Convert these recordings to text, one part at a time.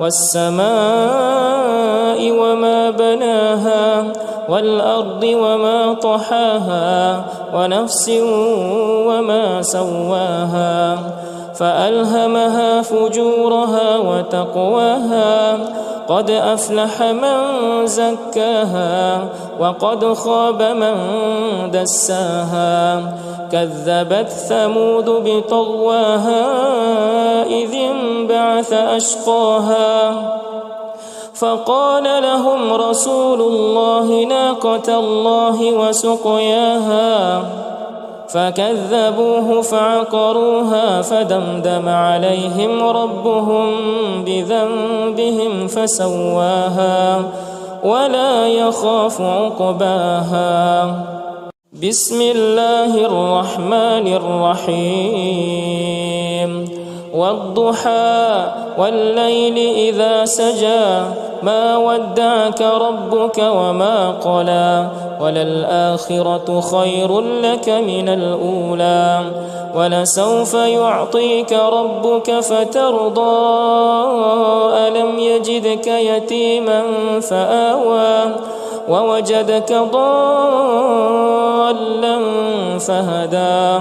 والسماء وما بناها والأرض وما طحاها ونفس وما سواها فألهمها فجورها وتقواها قد أفلح من زكاها وقد خاب من دساها كذبت ثمود بطغواها إذ انبعث أشقاها فقال لهم رسول الله ناقة الله وسقياها فكذبوه فعقروها فدمدم عليهم ربهم بذنبهم فسواها ولا يخاف عقباها. بسم الله الرحمن الرحيم. والضحى والليل إذا سجى ما ودعك ربك وما قلى وللآخرة خير لك من الأولى ولسوف يعطيك ربك فترضى ألم يجدك يتيما فآوى ووجدك ضالا فهدى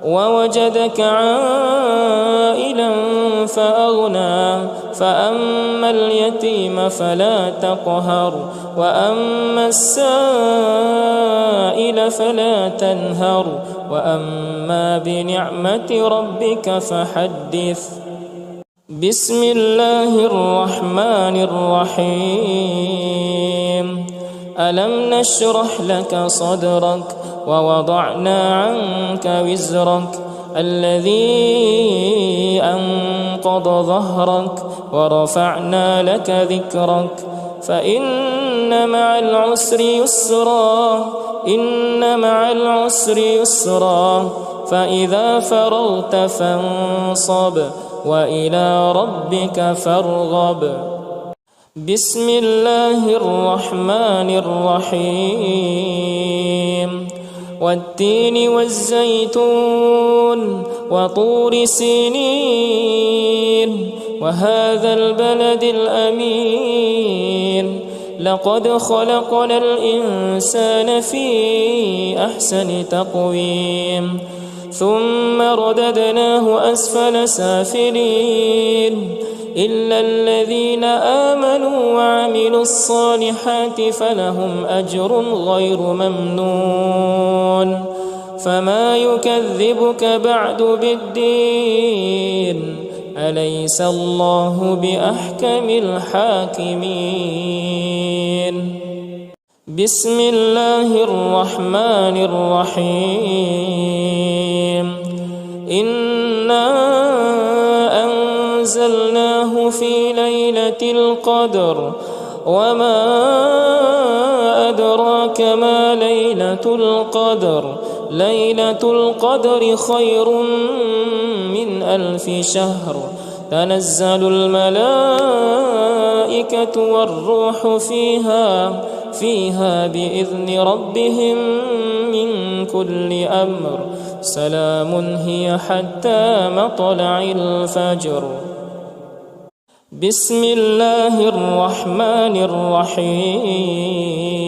ووجدك عائلا فأغنى فأما اليتيم فلا تقهر وأما السائل فلا تنهر وأما بنعمة ربك فحدث. بسم الله الرحمن الرحيم. ألم نشرح لك صدرك ووضعنا عنك وزرك الذي أنقض ظهرك ورفعنا لك ذكرك فإن مع العسر يسرا إن مع العسر يسرا فإذا فرغت فانصب وإلى ربك فارغب. بسم الله الرحمن الرحيم. والتين والزيتون وطور سينين وهذا البلد الأمين لقد خلقنا الإنسان في أحسن تقويم ثم رددناه أسفل سافلين إلا الذين آمنوا وعملوا الصالحات فلهم أجر غير ممنون فما يكذبك بعد بالدين أليس الله بأحكم الحاكمين. بسم الله الرحمن الرحيم. إنا أنزلناه في ليلة القدر وما أدراك ما ليلة القدر ليلة القدر خير من 1000 شهر تنزل الملائكة والروح فيها بإذن ربهم من كل أمر سلام هي حتى مطلع الفجر. بسم الله الرحمن الرحيم.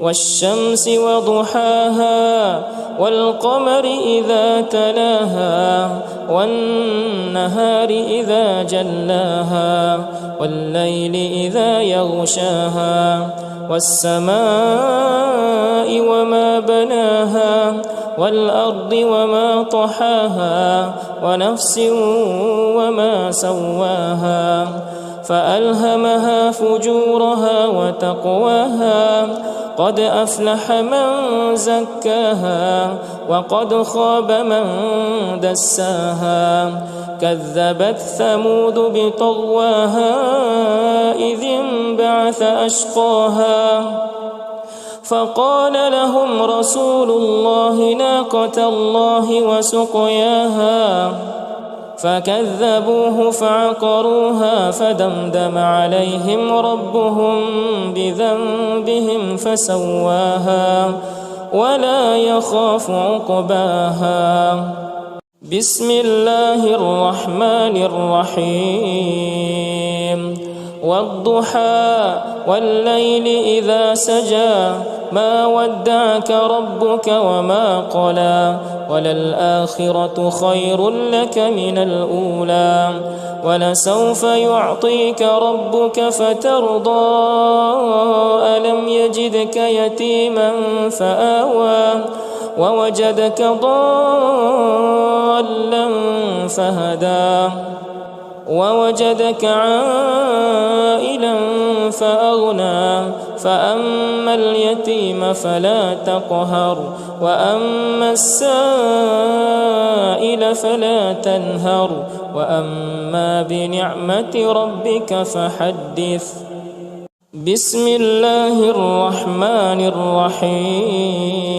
والشمس وضحاها والقمر إذا تلاها والنهار إذا جلاها والليل إذا يغشاها والسماء وما بناها والأرض وما طحاها ونفس وما سواها فألهمها فجورها وتقواها قد أفلح من زكاها وقد خاب من دساها كذبت ثمود بطغواها إذ انبعث أشقاها فقال لهم رسول الله ناقة الله وسقياها فكذبوه فعقروها فدمدم عليهم ربهم بذنبهم فسواها ولا يخاف عقباها. بسم الله الرحمن الرحيم والضحى والليل إذا سجى ما ودعك ربك وما قلى وللآخرة خير لك من الأولى ولسوف يعطيك ربك فترضى ألم يجدك يتيما فآوى ووجدك ضالا فهدى ووجدك عائلا فأغنى فأما اليتيم فلا تقهر وأما السائل فلا تنهر وأما بنعمة ربك فحدث بسم الله الرحمن الرحيم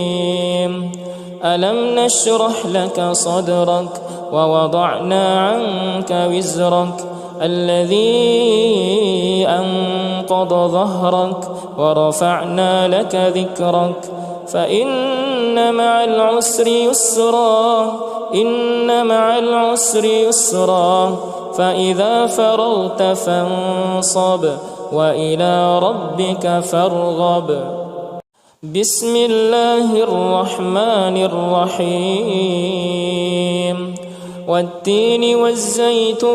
ألم نشرح لك صدرك ووضعنا عنك وزرك الذي أنقض ظهرك ورفعنا لك ذكرك فإن مع العسر يسرا إن مع العسر يسرا فإذا فرغت فانصب وإلى ربك فارغب بسم الله الرحمن الرحيم والتين والزيتون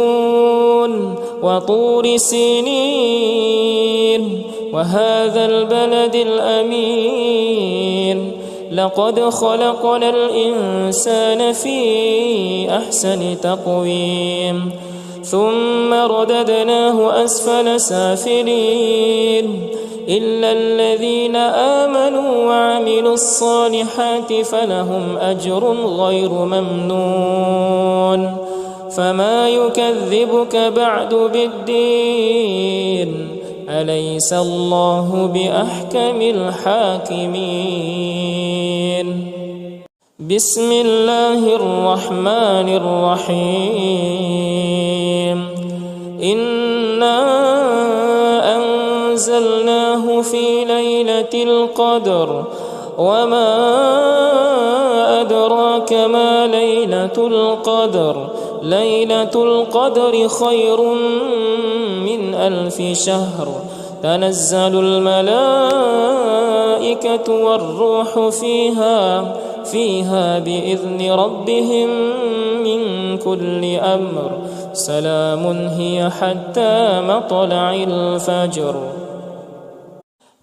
وطور سينين وهذا البلد الأمين لقد خلقنا الإنسان في أحسن تقويم ثم رددناه أسفل سافلين إلا الذين آمنوا وعملوا الصالحات فلهم أجر غير ممنون فما يكذبك بعد بالدين أليس الله بأحكم الحاكمين بسم الله الرحمن الرحيم إنا أنزلناه في ليلة القدر وما أدراك ما ليلة القدر ليلة القدر خير من 1000 شهر تنزل الملائكة والروح فيها بإذن ربهم من كل أمر سلام هي حتى مطلع الفجر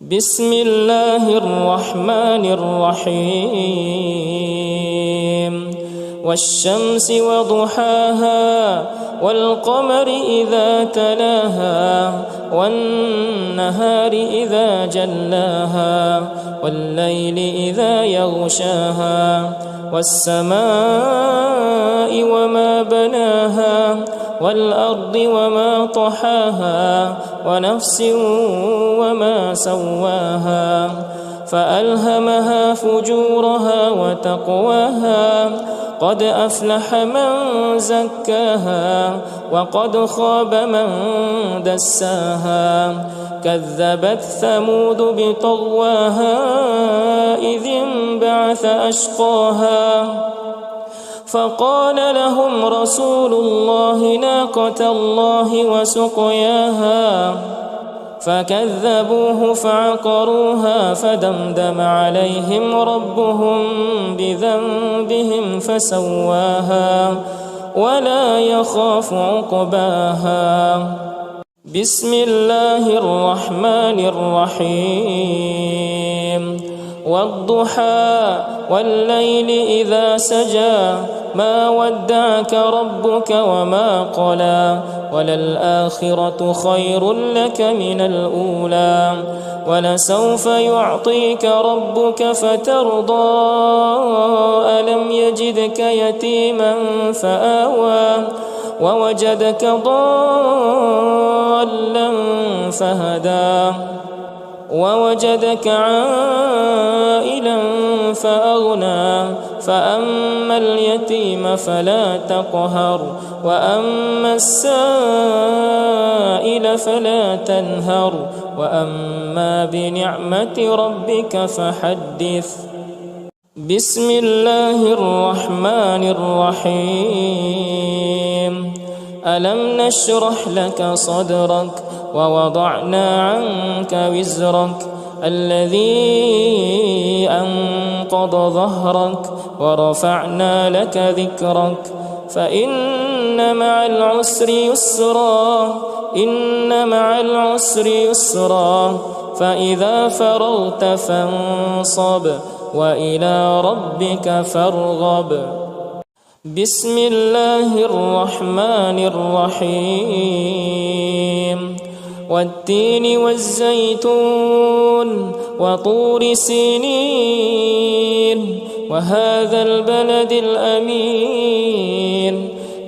بسم الله الرحمن الرحيم والشمس وضحاها والقمر إذا تلاها والنهار إذا جلاها والليل إذا يغشاها والسماء وما بناها والأرض وما طحاها ونفس وما سواها فألهمها فجورها وتقواها قد أفلح من زكاها وقد خاب من دساها كذبت ثمود بطغواها إذ انبعث أشقاها فقال لهم رسول الله ناقة الله وسقياها فكذبوه فعقروها فدمدم عليهم ربهم بذنبهم فسواها ولا يخاف عقباها بسم الله الرحمن الرحيم والضحى والليل إذا سجى ما ودعك ربك وما قلى وللآخرة خير لك من الأولى ولسوف يعطيك ربك فترضى ألم يجدك يتيما فآوى ووجدك ضالا فهدى ووجدك عائلا فأغنى فأما اليتيم فلا تقهر وأما السائل فلا تنهر وأما بنعمة ربك فحدث بسم الله الرحمن الرحيم ألم نشرح لك صدرك ووضعنا عنك وزرك الذي أنقض ظهرك ورفعنا لك ذكرك فإن مع العسر يسرا إن مع العسر يسرا فإذا فرغت فانصب وإلى ربك فارغب بسم الله الرحمن الرحيم والتين والزيتون وطور سينين وهذا البلد الأمين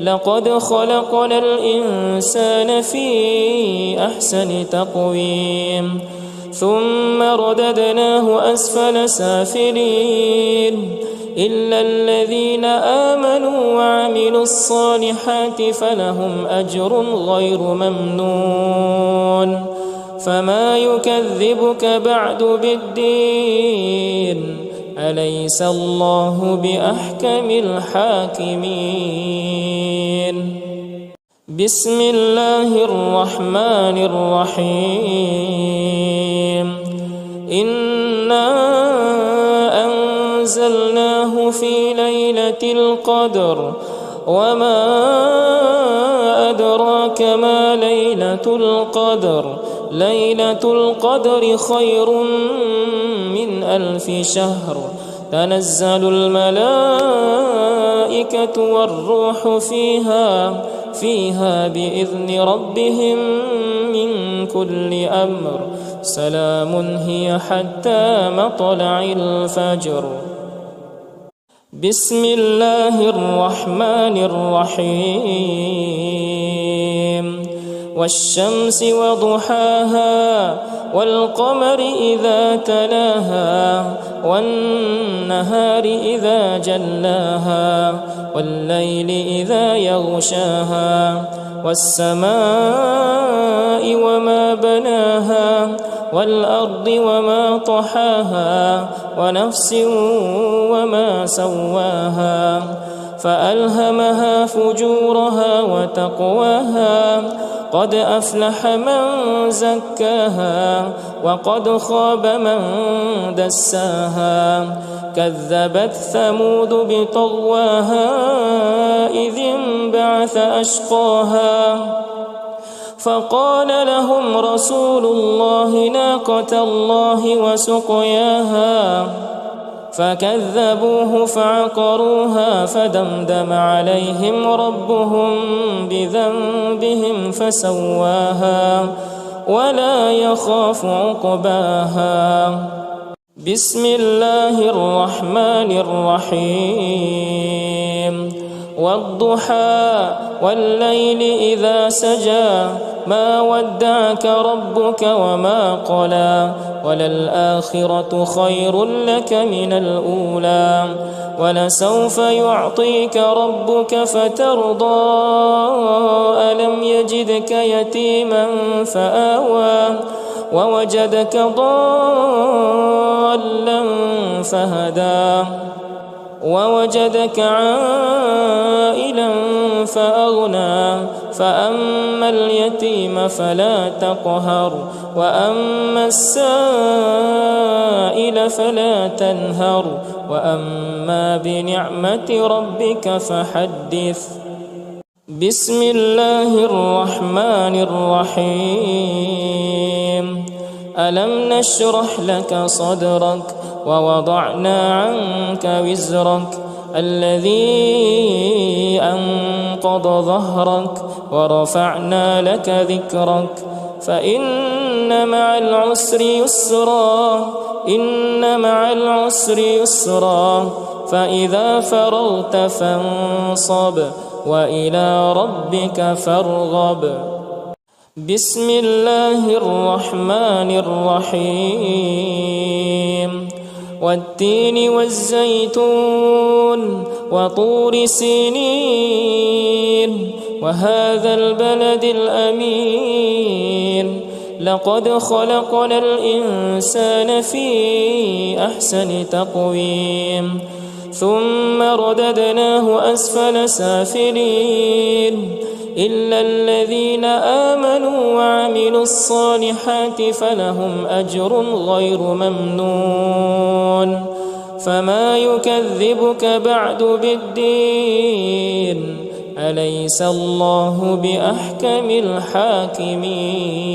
لقد خلقنا الإنسان في أحسن تقويم ثم رددناه أسفل سافلين إلا الذين آمنوا وعملوا الصالحات فلهم أجر غير ممنون فما يكذبك بعد بالدين أليس الله بأحكم الحاكمين بسم الله الرحمن الرحيم إنا أنزلناه في ليلة القدر وما أدراك ما ليلة القدر ليلة القدر خير من 1000 شهر تنزل الملائكة والروح فيها بإذن ربهم من كل أمر سلام هي حتى مطلع الفجر بسم الله الرحمن الرحيم والشمس وضحاها والقمر إذا تلاها والنهار إذا جلاها والليل إذا يغشاها والسماء وما بناها والأرض وما طحاها ونفس وما سواها فألهمها فجورها وتقواها قد أفلح من زكاها وقد خاب من دساها كذبت ثمود بطغواها إذ انبعث أشقاها فقال لهم رسول الله ناقة الله وسقياها فكذبوه فعقروها فدمدم عليهم ربهم بذنبهم فسواها ولا يخاف عقباها بسم الله الرحمن الرحيم والضحى والليل إذا سجى ما ودعك ربك وما قلى وللآخرة خير لك من الأولى ولسوف يعطيك ربك فترضى ألم يجدك يتيما فآوى ووجدك ضالا فهدى ووجدك عائلا فأغنى فأما اليتيم فلا تقهر وأما السائل فلا تنهر وأما بنعمة ربك فحدث بسم الله الرحمن الرحيم ألم نشرح لك صدرك ووضعنا عنك وزرك الذي أنقض ظهرك ورفعنا لك ذكرك فإن مع العسر يسرا إن مع العسر يسرا فإذا فرغت فانصب وإلى ربك فارغب بسم الله الرحمن الرحيم والتين والزيتون وطور سينين وهذا البلد الأمين لقد خلقنا الإنسان في أحسن تقويم ثم رددناه أسفل سافلين إلا الذين آمنوا وعملوا الصالحات فلهم أجر غير ممنون فما يكذبك بعد بالدين أليس الله بأحكم الحاكمين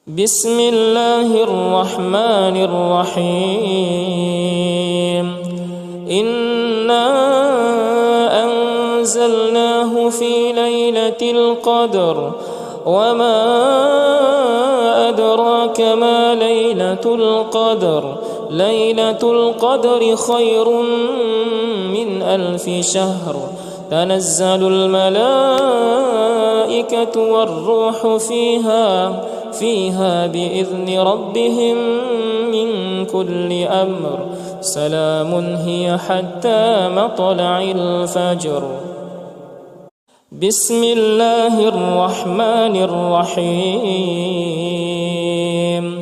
بسم الله الرحمن الرحيم إنا أنزلناه في ليلة القدر وما أدراك ما ليلة القدر ليلة القدر خير من 1000 شهر تنزل الملائكة والروح فيها بإذن ربهم من كل أمر سلام هي حتى مطلع الفجر بسم الله الرحمن الرحيم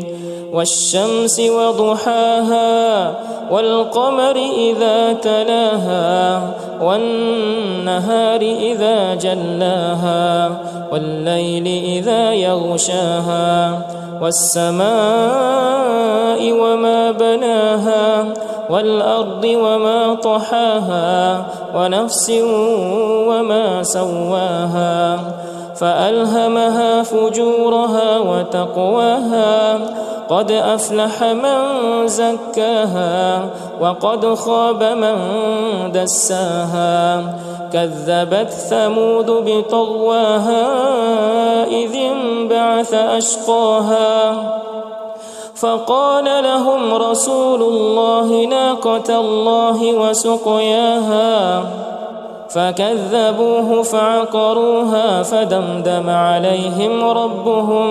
والشمس وضحاها والقمر إذا تلاها والنهار إذا جلاها والليل إذا يغشاها والسماء وما بناها والأرض وما طحاها ونفس وما سواها فألهمها فجورها وتقواها قد أفلح من زكاها وقد خاب من دساها كذبت ثمود بطغواها إذ انبعث أشقاها فقال لهم رسول الله ناقة الله وسقياها فكذبوه فعقروها فدمدم عليهم ربهم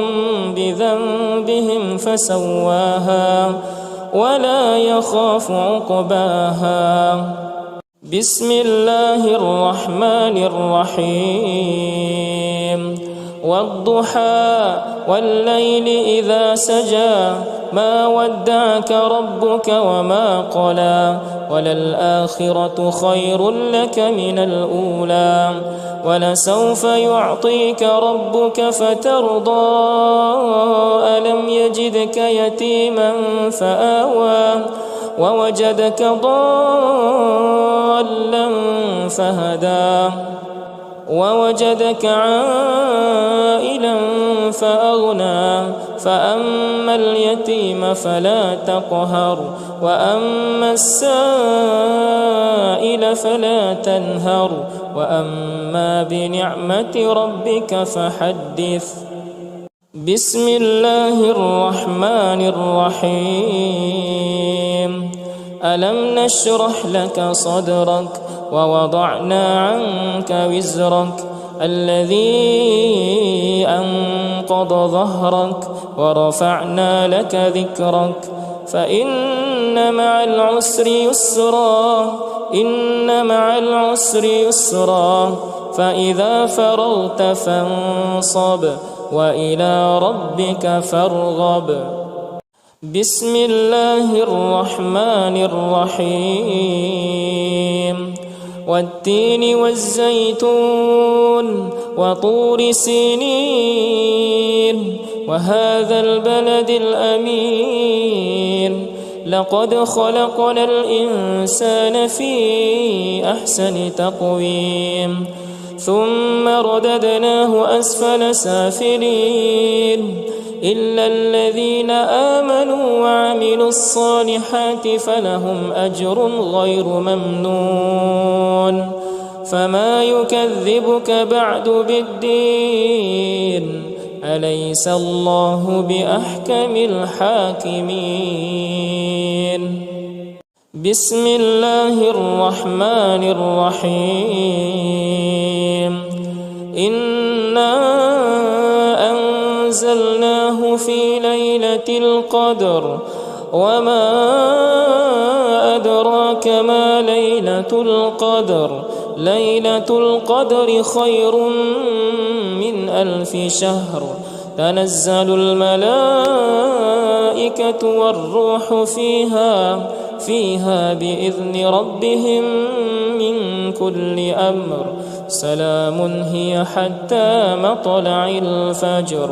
بذنبهم فسواها ولا يخاف عقباها بسم الله الرحمن الرحيم والضحى والليل إذا سجى ما ودعك ربك وما قلى وللآخرة خير لك من الأولى ولسوف يعطيك ربك فترضى ألم يجدك يتيما فآوى ووجدك ضالا فهدى ووجدك عائلا فأغنى فأما اليتيم فلا تقهر وأما السائل فلا تنهر وأما بنعمة ربك فحدث بسم الله الرحمن الرحيم ألم نشرح لك صدرك ووضعنا عنك وزرك الذي أنقض ظهرك ورفعنا لك ذكرك فإن مع العسر يسرا إن مع العسر يسرا فإذا فرغت فانصب وإلى ربك فارغب بسم الله الرحمن الرحيم والتين والزيتون وطور سينين وهذا البلد الأمين لقد خلقنا الإنسان في أحسن تقويم ثم رددناه أسفل سافلين إلا الذين آمنوا وعملوا الصالحات فلهم أجر غير ممنون فما يكذبك بعد بالدين أليس الله بأحكم الحاكمين بسم الله الرحمن الرحيم إنا أنزلناه في ليلة القدر وما أدراك ما ليلة القدر ليلة القدر خير من 1000 شهر تنزل الملائكة والروح فيها بإذن ربهم من كل أمر سلام هي حتى مطلع الفجر.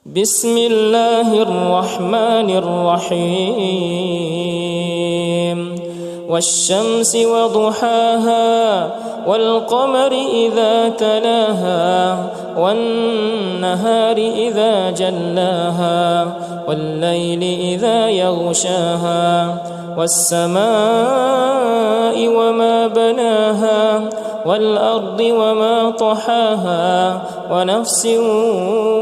بسم الله الرحمن الرحيم. والشمس وضحاها والقمر إذا تلاها والنهار إذا جلاها والليل إذا يغشاها والسماء وما بناها والأرض وما طحاها ونفس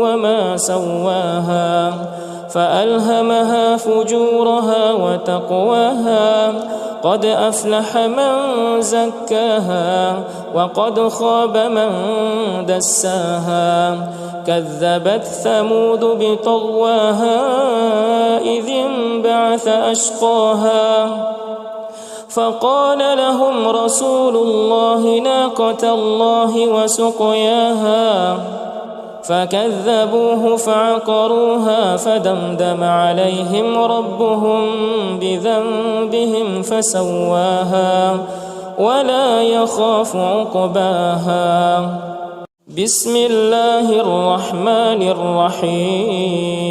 وما سواها فألهمها فجورها وتقواها قد أفلح من زكاها وقد خاب من دساها كذبت ثمود بطغواها إذ انبعث أشقاها فقال لهم رسول الله ناقة الله وسقياها فكذبوه فعقروها فدمدم عليهم ربهم بذنبهم فسواها ولا يخاف عقباها. بسم الله الرحمن الرحيم.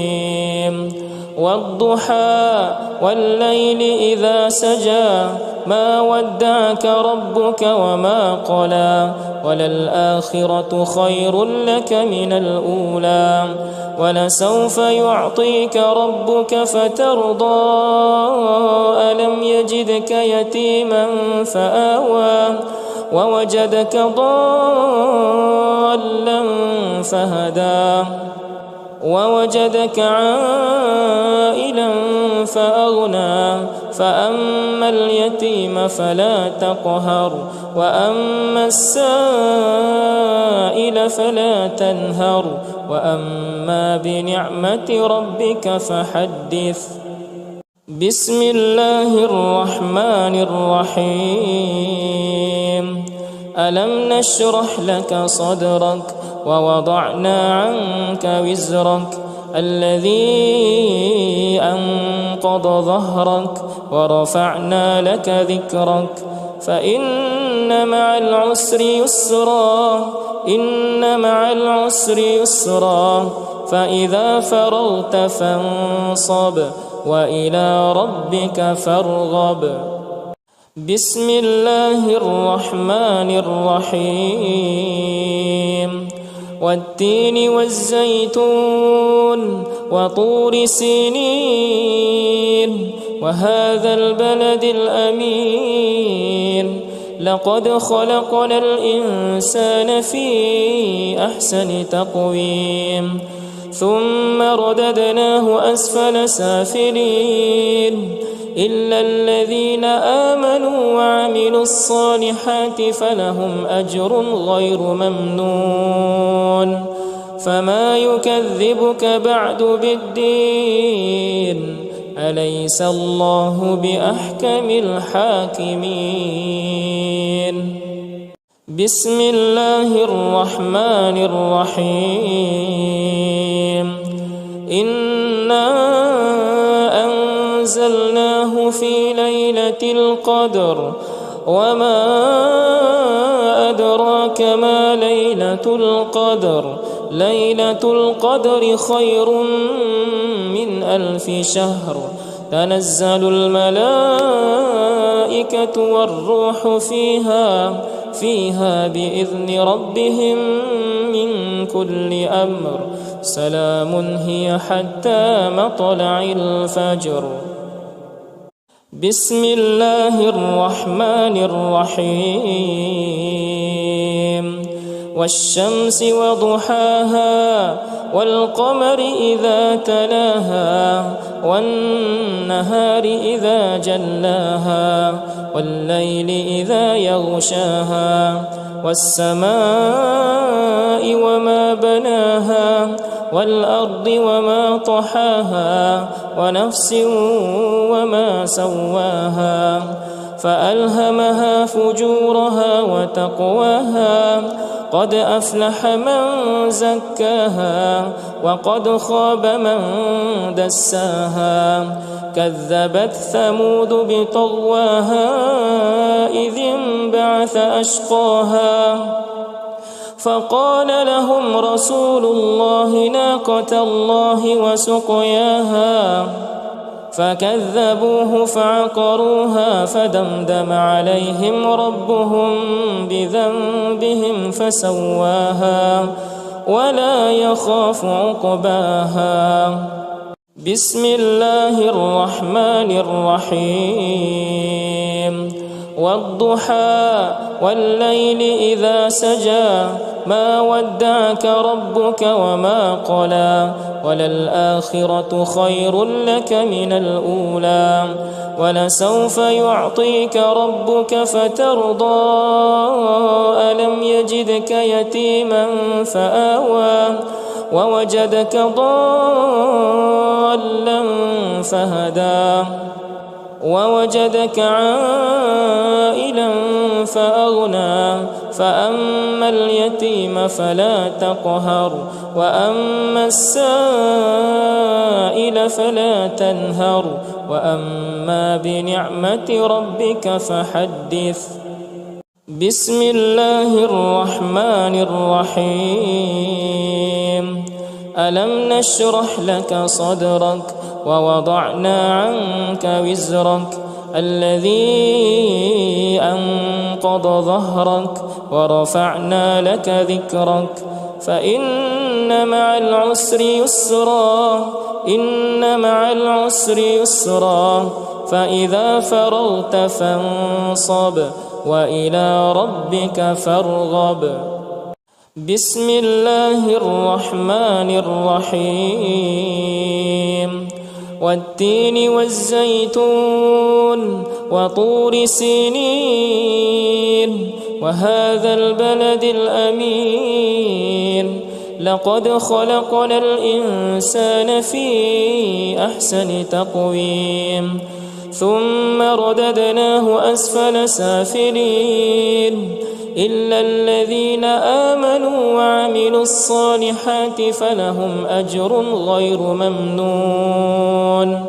والضحى والليل إذا سجى ما ودعك ربك وما قلى وللآخرة خير لك من الأولى ولسوف يعطيك ربك فترضى ألم يجدك يتيما فآوى ووجدك ضالا فهدى ووجدك عائلا فأغنى فأما اليتيم فلا تقهر وأما السائل فلا تنهر وأما بنعمة ربك فحدث. بسم الله الرحمن الرحيم. ألم نشرح لك صدرك ووضعنا عنك وزرك الذي أنقض ظهرك ورفعنا لك ذكرك فإن مع العسر يسرا إن مع العسر يسرا فإذا فرغت فانصب وإلى ربك فارغب. بسم الله الرحمن الرحيم. والتين والزيتون وطور سينين وهذا البلد الأمين لقد خلقنا الإنسان في أحسن تقويم ثم رددناه أسفل سافلين إلا الذين آمنوا وعملوا الصالحات فلهم أجر غير ممنون فما يكذبك بعد بالدين أليس الله بأحكم الحاكمين. بسم الله الرحمن الرحيم. إنا أنزلناه في ليلة القدر وما أدراك ما ليلة القدر ليلة القدر خير من 1000 شهر تنزل الملائكة والروح فيها بإذن ربهم من كل أمر سلام هي حتى مطلع الفجر. بسم الله الرحمن الرحيم. والشمس وضحاها والقمر إذا تلاها والنهار إذا جلاها والليل إذا يغشاها والسماء وما بناها والأرض وما طحاها ونفس وما سواها فألهمها فجورها وتقواها قد أفلح من زكاها وقد خاب من دساها كذبت ثمود بطغواها إذ انبعث أشقاها فقال لهم رسول الله ناقة الله وسقياها فكذبوه فعقروها فدمدم عليهم ربهم بذنبهم فسواها ولا يخاف عقباها. بسم الله الرحمن الرحيم. والضحى والليل إذا سجى ما ودعك ربك وما قلى وللآخرة خير لك من الأولى ولسوف يعطيك ربك فترضى ألم يجدك يتيما فآوى ووجدك ضالا فهدى ووجدك عائلا فأغنى فأما اليتيم فلا تقهر وأما السائل فلا تنهر وأما بنعمة ربك فحدث. بسم الله الرحمن الرحيم. ألم نشرح لك صدرك ووضعنا عنك وزرك الذي أنقض ظهرك ورفعنا لك ذكرك فإن مع العسر يسرا إن مع العسر يسرا فإذا فرغت فانصب وإلى ربك فارغب. بسم الله الرحمن الرحيم. والتين والزيتون وطور سينين وهذا البلد الأمين لقد خلقنا الإنسان في أحسن تقويم ثم رددناه أسفل سافلين إلا الذين آمنوا وعملوا الصالحات فلهم أجر غير ممنون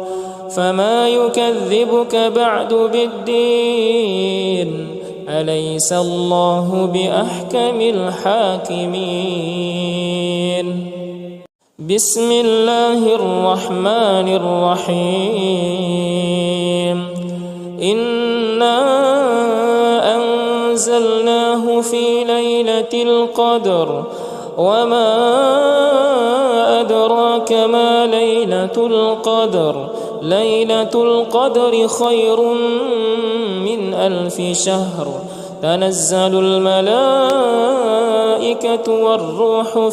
فما يكذبك بعد بالدين أليس الله بأحكم الحاكمين. بسم الله الرحمن الرحيم. إنا أنزلناه في ليلة القدر وما أدراك ما ليلة القدر ليلة القدر خير من 1000 شهر تنزل الملائكة والروح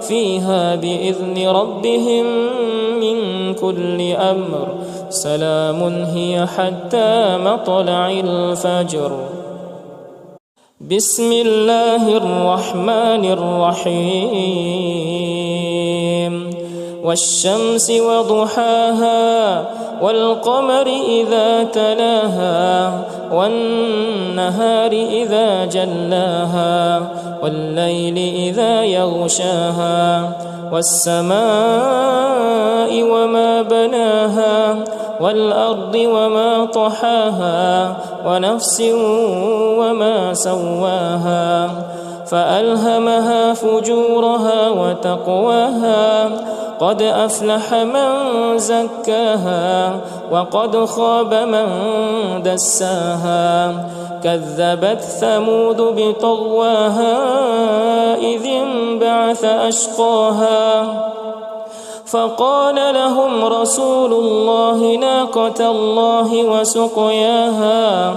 فيها بإذن ربهم من كل أمر سلام هي حتى مطلع الفجر. بسم الله الرحمن الرحيم. والشمس وضحاها والقمر إذا تلاها والنهار إذا جلاها والليل إذا يغشاها والسماء وما بناها والأرض وما طحاها ونفس وما سواها فألهمها فجورها وتقواها قد أفلح من زكاها وقد خاب من دساها كذبت ثمود بطغواها إذ انبعث أشقاها فقال لهم رسول الله ناقة الله وسقياها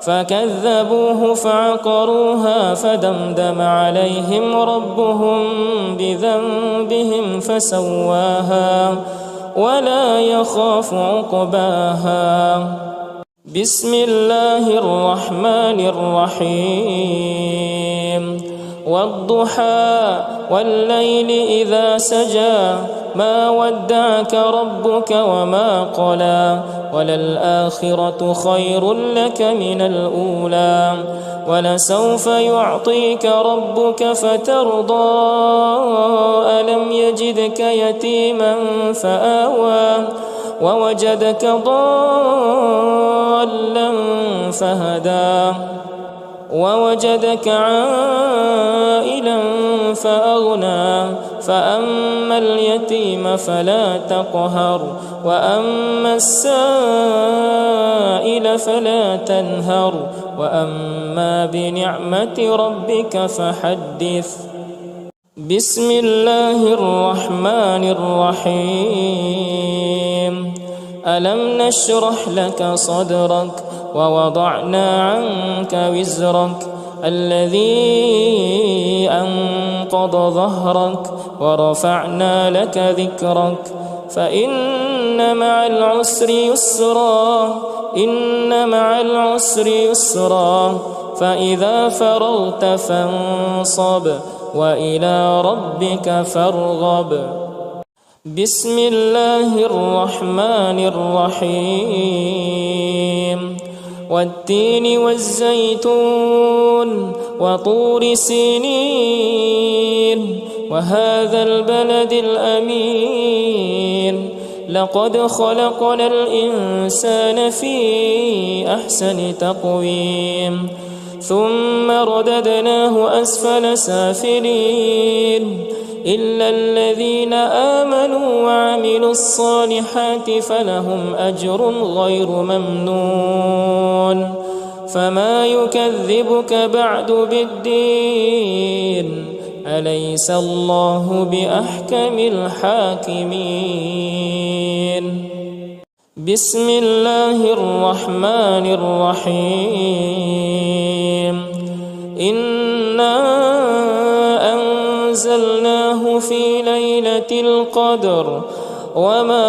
فكذبوه فعقروها فدمدم عليهم ربهم بذنبهم فسواها ولا يخاف عقباها. بسم الله الرحمن الرحيم. والضحى والليل إذا سجى ما ودعك ربك وما قلى وللآخرة خير لك من الأولى ولسوف يعطيك ربك فترضى ألم يجدك يتيما فآوى ووجدك ضالا فهدى ووجدك عائلا فأغنى فأما اليتيم فلا تقهر وأما السائل فلا تنهر وأما بنعمة ربك فحدث. بسم الله الرحمن الرحيم. ألم نشرح لك صدرك ووضعنا عنك وزرك الذي أنقض ظهرك ورفعنا لك ذكرك فإن مع العسر يسرا إن مع العسر يسرا فإذا فرغت فانصب وإلى ربك فارغب. بسم الله الرحمن الرحيم. والتين والزيتون وطور سينين وهذا البلد الأمين لقد خلقنا الإنسان في أحسن تقويم ثم رددناه أسفل سافلين إلا الذين آمنوا وعملوا الصالحات فلهم أجر غير ممنون. فما يكذبك بعد بالدين أليس الله بأحكم الحاكمين. بسم الله الرحمن الرحيم. إنا أنزلناه في ليلة القدر وما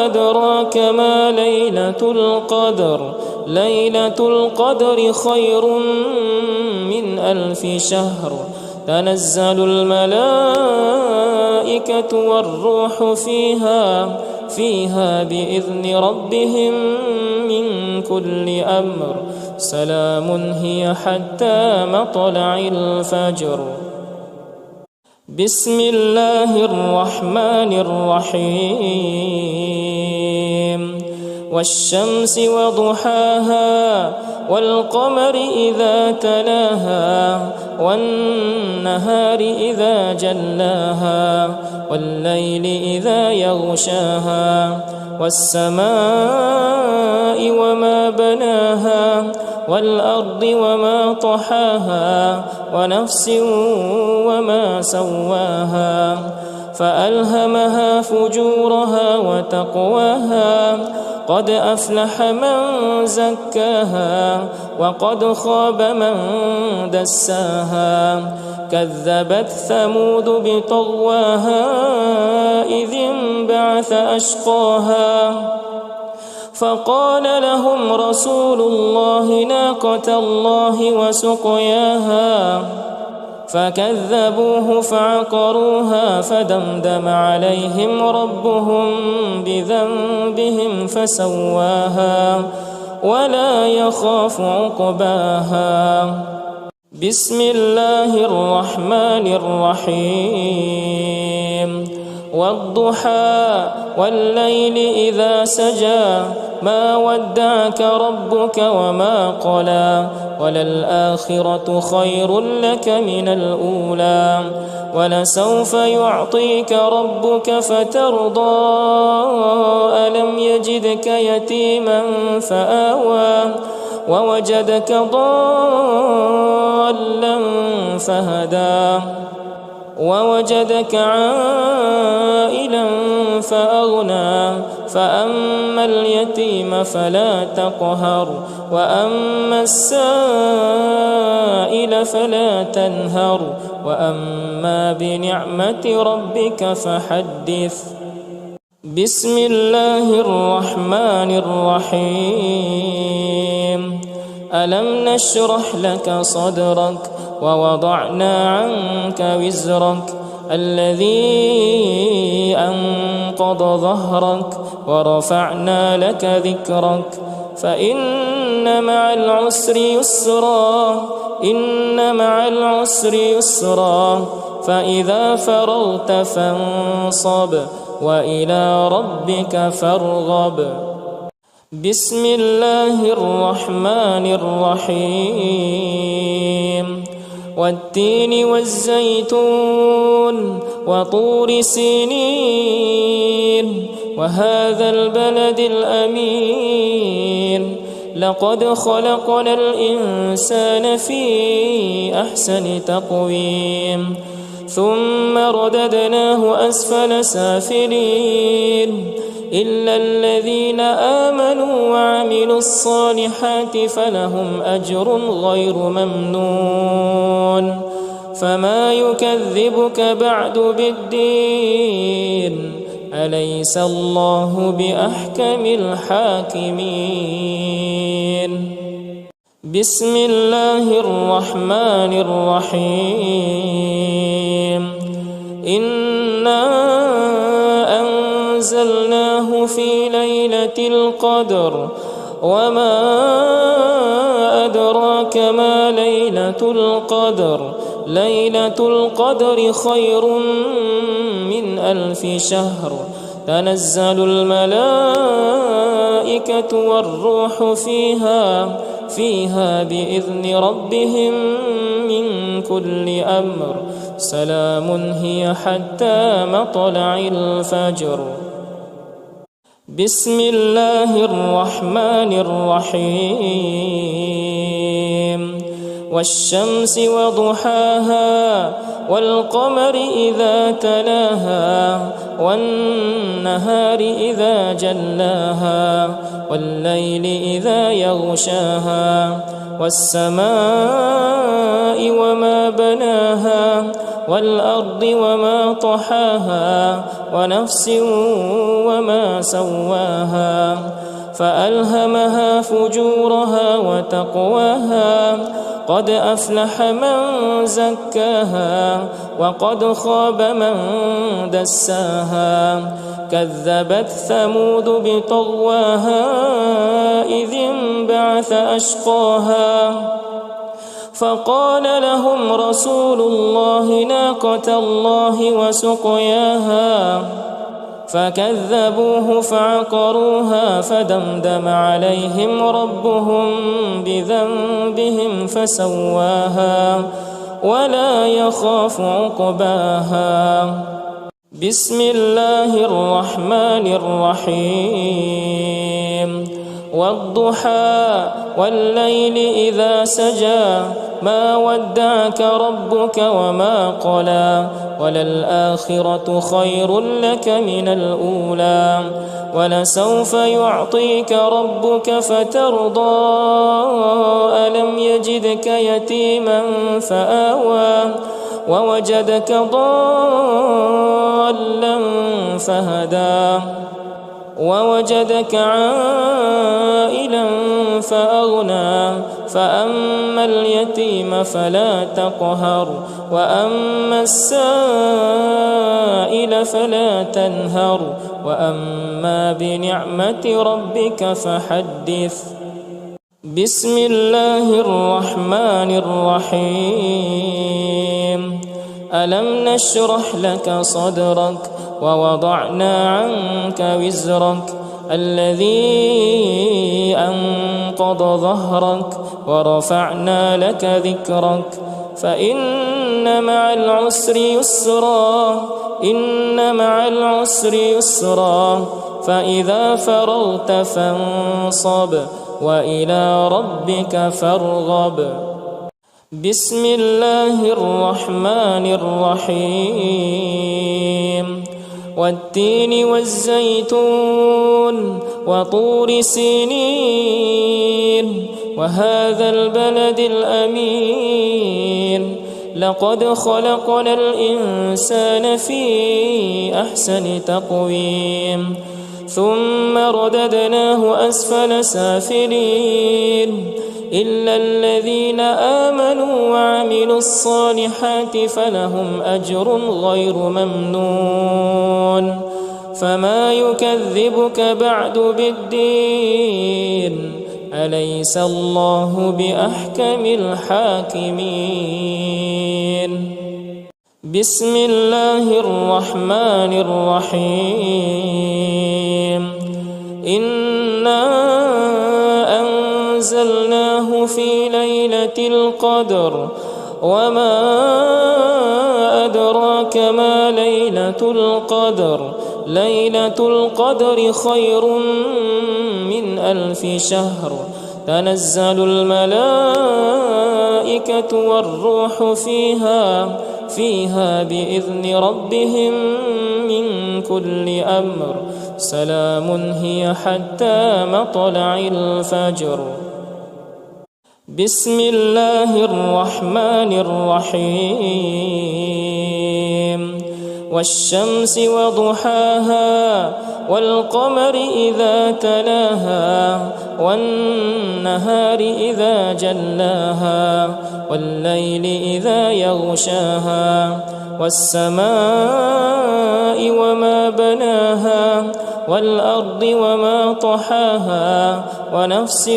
أدراك ما ليلة القدر ليلة القدر خير من 1000 شهر تنزل الملائكة والروح فيها بإذن ربهم من كل أمر سلام هي حتى مطلع الفجر. بسم الله الرحمن الرحيم. والشمس وضحاها والقمر إذا تلاها والنهار إذا جلاها والليل إذا يغشاها والسماء وما بناها والأرض وما طحاها ونفس وما سواها فألهمها فجورها وتقواها قد أفلح من زكاها وقد خاب من دساها كذبت ثمود بطغواها إذ انبعث أشقاها فقال لهم رسول الله ناقة الله وسقياها فكذبوه فعقروها فدمدم عليهم ربهم بذنبهم فسواها ولا يخاف عقباها. بسم الله الرحمن الرحيم. والضحى والليل إذا سجى ما ودعك ربك وما قلى وللآخرة خير لك من الأولى ولسوف يعطيك ربك فترضى ألم يجدك يتيما فآوى ووجدك ضالا فهدى ووجدك عائلا فأغنى فأما اليتيم فلا تقهر وأما السائل فلا تنهر وأما بنعمة ربك فحدث. بسم الله الرحمن الرحيم. ألم نشرح لك صدرك ووضعنا عنك وزرك الذي أنقض ظهرك ورفعنا لك ذكرك فإن مع العسر يسرا إن مع العسر يسرا فإذا فرغت فانصب وإلى ربك فارغب بسم الله الرحمن الرحيم والتين والزيتون وطور سينين وهذا البلد الأمين لقد خلقنا الإنسان في أحسن تقويم ثم رددناه أسفل سافلين إلا الذين آمنوا وعملوا الصالحات فلهم أجر غير ممنون فما يكذبك بعد بالدين أليس الله بأحكم الحاكمين بسم الله الرحمن الرحيم إنا أنزلناه في ليلة القدر وما أدراك ما ليلة القدر ليلة القدر خير من 1000 شهر تنزل الملائكة والروح فيها بإذن ربهم من كل أمر سلام هي حتى مطلع الفجر بسم الله الرحمن الرحيم والشمس وضحاها والقمر إذا تلاها والنهار إذا جلاها والليل إذا يغشاها والسماء وما بناها والأرض وما طحاها ونفس وما سواها فألهمها فجورها وتقواها قد أفلح من زكاها وقد خاب من دساها كذبت ثمود بطغواها إذ انبعث أشقاها فقال لهم رسول الله ناقة الله وسقياها فكذبوه فعقروها فدمدم عليهم ربهم بذنبهم فسواها ولا يخاف عقباها بسم الله الرحمن الرحيم والضحى والليل إذا سجى ما ودعك ربك وما قلى وللآخرة خير لك من الأولى ولسوف يعطيك ربك فترضى ألم يجدك يتيما فآوى ووجدك ضالا فهدى ووجدك عائلا فأغنى فأما اليتيم فلا تقهر وأما السائل فلا تنهر وأما بنعمة ربك فحدث بسم الله الرحمن الرحيم ألم نشرح لك صدرك ووضعنا عنك وزرك الذي أنقض ظهرك ورفعنا لك ذكرك فإن مع العسر يسرا إن مع العسر يسرا فإذا فرغت فانصب وإلى ربك فارغب بسم الله الرحمن الرحيم والتين والزيتون وطور سينين وهذا البلد الأمين لقد خلقنا الإنسان في أحسن تقويم ثم رددناه أسفل سافلين إلا الذين آمنوا وعملوا الصالحات فلهم أجر غير ممنون فما يكذبك بعد بالدين أليس الله بأحكم الحاكمين بسم الله الرحمن الرحيم إنا أنزلناه في ليلة القدر وما أدراك ما ليلة القدر ليلة القدر خير من 1000 شهر تنزل الملائكة والروح فيها بإذن ربهم من كل أمر سلام هي حتى مطلع الفجر بسم الله الرحمن الرحيم والشمس وضحاها والقمر إذا تلاها والنهار إذا جلاها والليل إذا يغشاها والسماء وما بناها والأرض وما طحاها ونفس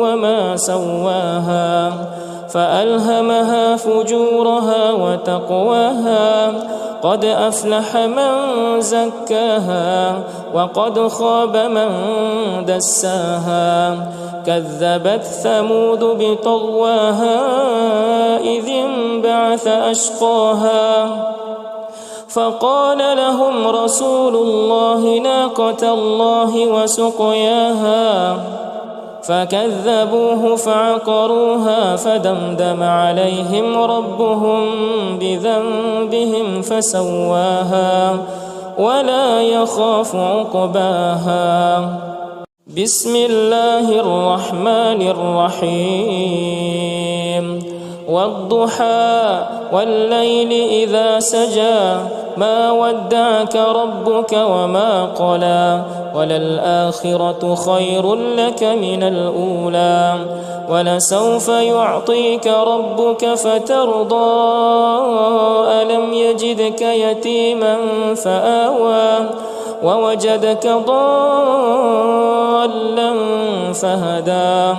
وما سواها فألهمها فجورها وتقواها قد أفلح من زكاها وقد خاب من دساها كذبت ثمود بطغواها إذ انبعث أشقاها فقال لهم رسول الله ناقة الله وسقياها فكذبوه فعقروها فدمدم عليهم ربهم بذنبهم فسواها ولا يخاف عقباها بسم الله الرحمن الرحيم والضحى والليل إذا سجى ما ودعك ربك وما قلى وللآخرة خير لك من الأولى ولسوف يعطيك ربك فترضى ألم يجدك يتيما فآوى ووجدك ضالا فهدى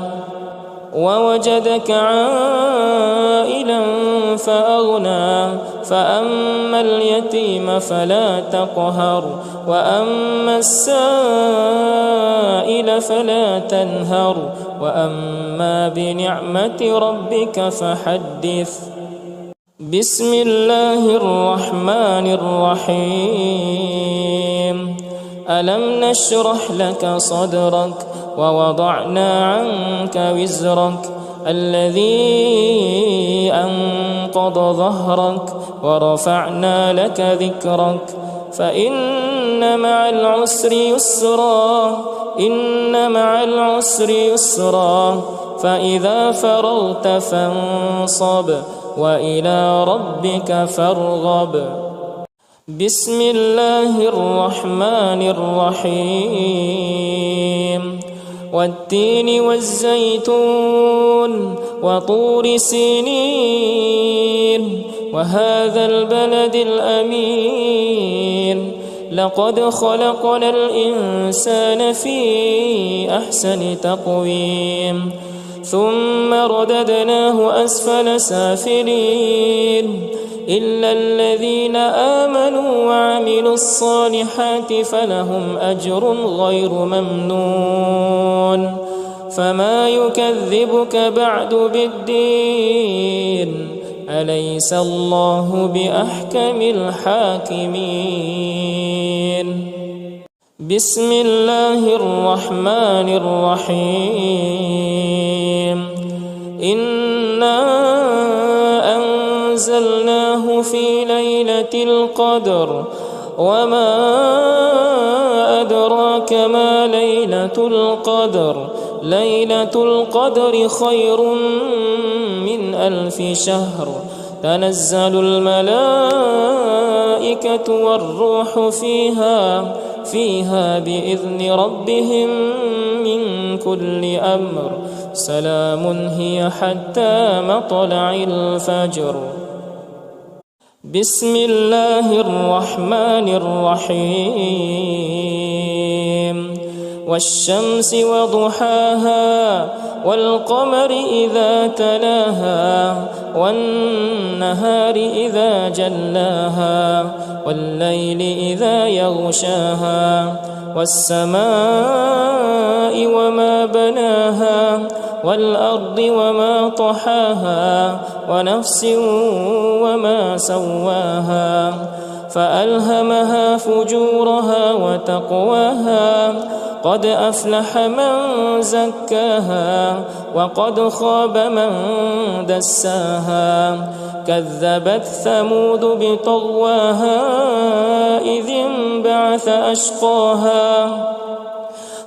ووجدك عائلا فأغنى فأما اليتيم فلا تقهر وأما السائل فلا تنهر وأما بنعمة ربك فحدث بسم الله الرحمن الرحيم ألم نشرح لك صدرك ووضعنا عنك وزرك الذي أنقض ظهرك ورفعنا لك ذكرك فإن مع العسر يسرا إن مع العسر يسرا فإذا فرغت فانصب وإلى ربك فارغب بسم الله الرحمن الرحيم والتين والزيتون وطور سينين وهذا البلد الأمين لقد خلقنا الإنسان في أحسن تقويم ثم رددناه أسفل سافلين إلا الذين آمنوا وعملوا الصالحات فلهم أجر غير ممنون فما يكذبك بعد بالدين أليس الله بأحكم الحاكمين بسم الله الرحمن الرحيم إنا أنزلناه في ليلة القدر وما أدراك ما ليلة القدر ليلة القدر خير من 1000 شهر تنزل الملائكة والروح فيها بإذن ربهم من كل أمر سلام هي حتى مطلع الفجر بسم الله الرحمن الرحيم والشمس وضحاها والقمر إذا تلاها والنهار إذا جلاها والليل إذا يغشاها والسماء وما بناها والأرض وما طحاها ونفس وما سواها فألهمها فجورها وتقواها قد أفلح من زكاها وقد خاب من دساها كذبت ثمود بطغواها إذ انبعث أشقاها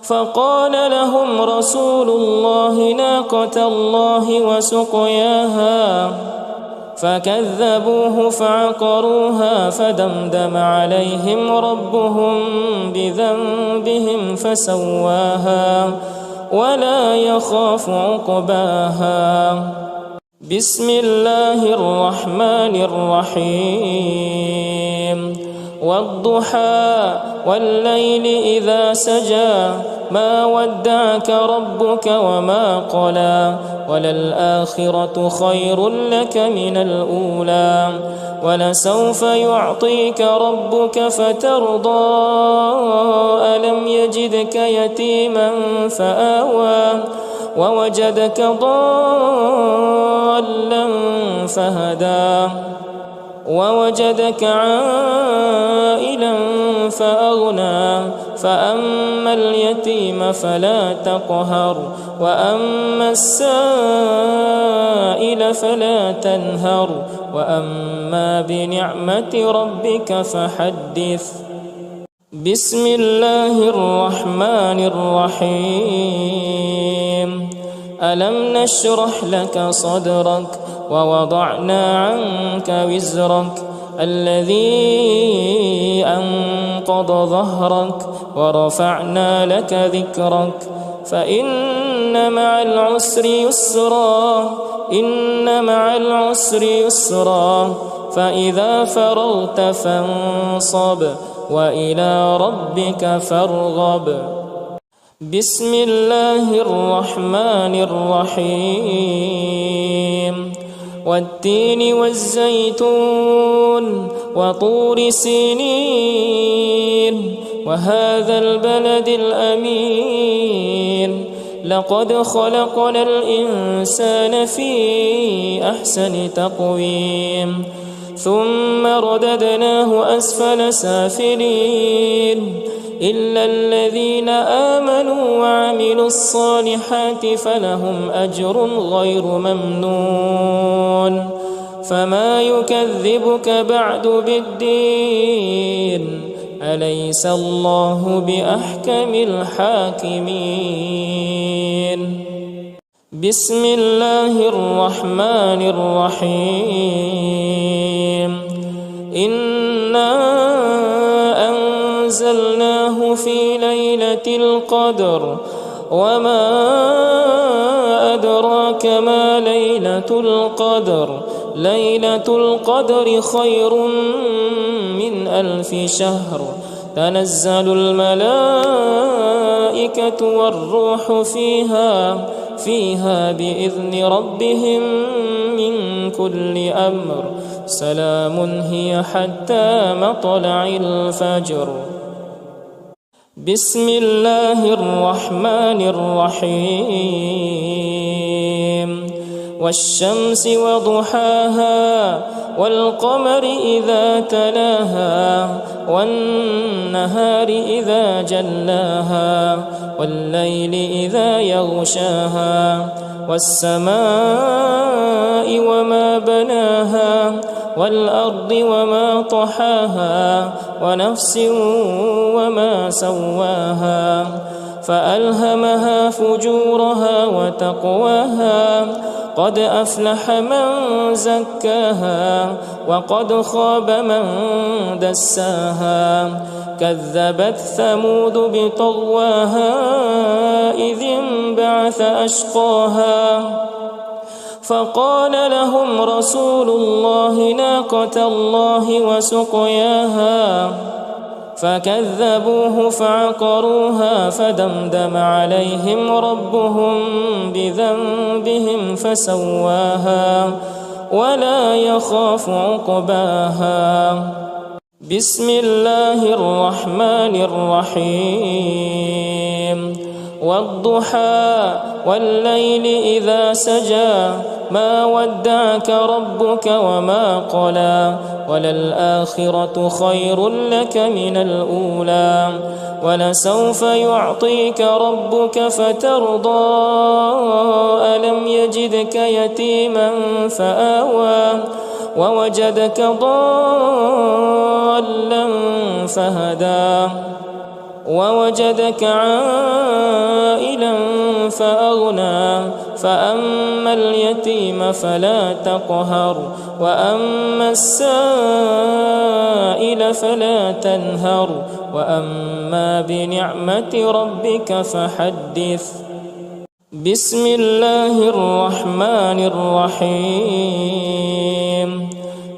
فقال لهم رسول الله ناقة الله وسقياها فكذبوه فعقروها فدمدم عليهم ربهم بذنبهم فسواها ولا يخاف عقباها بسم الله الرحمن الرحيم والضحى والليل إذا سجى ما ودعك ربك وما قلى وللآخرة خير لك من الأولى ولسوف يعطيك ربك فترضى ألم يجدك يتيما فآوى ووجدك ضالا فهدى ووجدك عائلا فأغنى فأما اليتيم فلا تقهر وأما السائل فلا تنهر وأما بنعمة ربك فحدث بسم الله الرحمن الرحيم ألم نشرح لك صدرك ووضعنا عنك وزرك الذي أنقض ظهرك ورفعنا لك ذكرك فإن مع العسر يسرا إن مع العسر يسرا فإذا فرغت فانصب وإلى ربك فارغب بسم الله الرحمن الرحيم والتين والزيتون وطور سينين وهذا البلد الأمين لقد خلقنا الإنسان في أحسن تقويم ثم رددناه أسفل سافلين إلا الذين آمنوا وعملوا الصالحات فلهم أجر غير ممنون فما يكذبك بعد بالدين أليس الله بأحكم الحاكمين بسم الله الرحمن الرحيم إنا أنزلناه في ليلة القدر وما أدراك ما ليلة القدر ليلة القدر خير من 1000 شهر تنزل الملائكة والروح فيها بإذن ربهم من كل أمر سلام هي حتى مطلع الفجر بسم الله الرحمن الرحيم والشمس وضحاها والقمر إذا تلاها والنهار إذا جلاها والليل إذا يغشاها والسماء وما بناها والأرض وما طحاها ونفس وما سواها فألهمها فجورها وتقواها قد أفلح من زكاها وقد خاب من دساها كذبت ثمود بطغواها إذ انبعث أشقاها فقال لهم رسول الله ناقة الله وسقياها فكذبوه فعقروها فدمدم عليهم ربهم بذنبهم فسواها ولا يخاف عقباها. بسم الله الرحمن الرحيم. والضحى والليل إذا سجى ما ودعك ربك وما قلى وللآخرة خير لك من الأولى ولسوف يعطيك ربك فترضى ألم يجدك يتيما فآوى ووجدك ضالا فهدى ووجدك عائلا فأغنى فأما اليتيم فلا تقهر وأما السائل فلا تنهر وأما بنعمة ربك فحدث. بسم الله الرحمن الرحيم.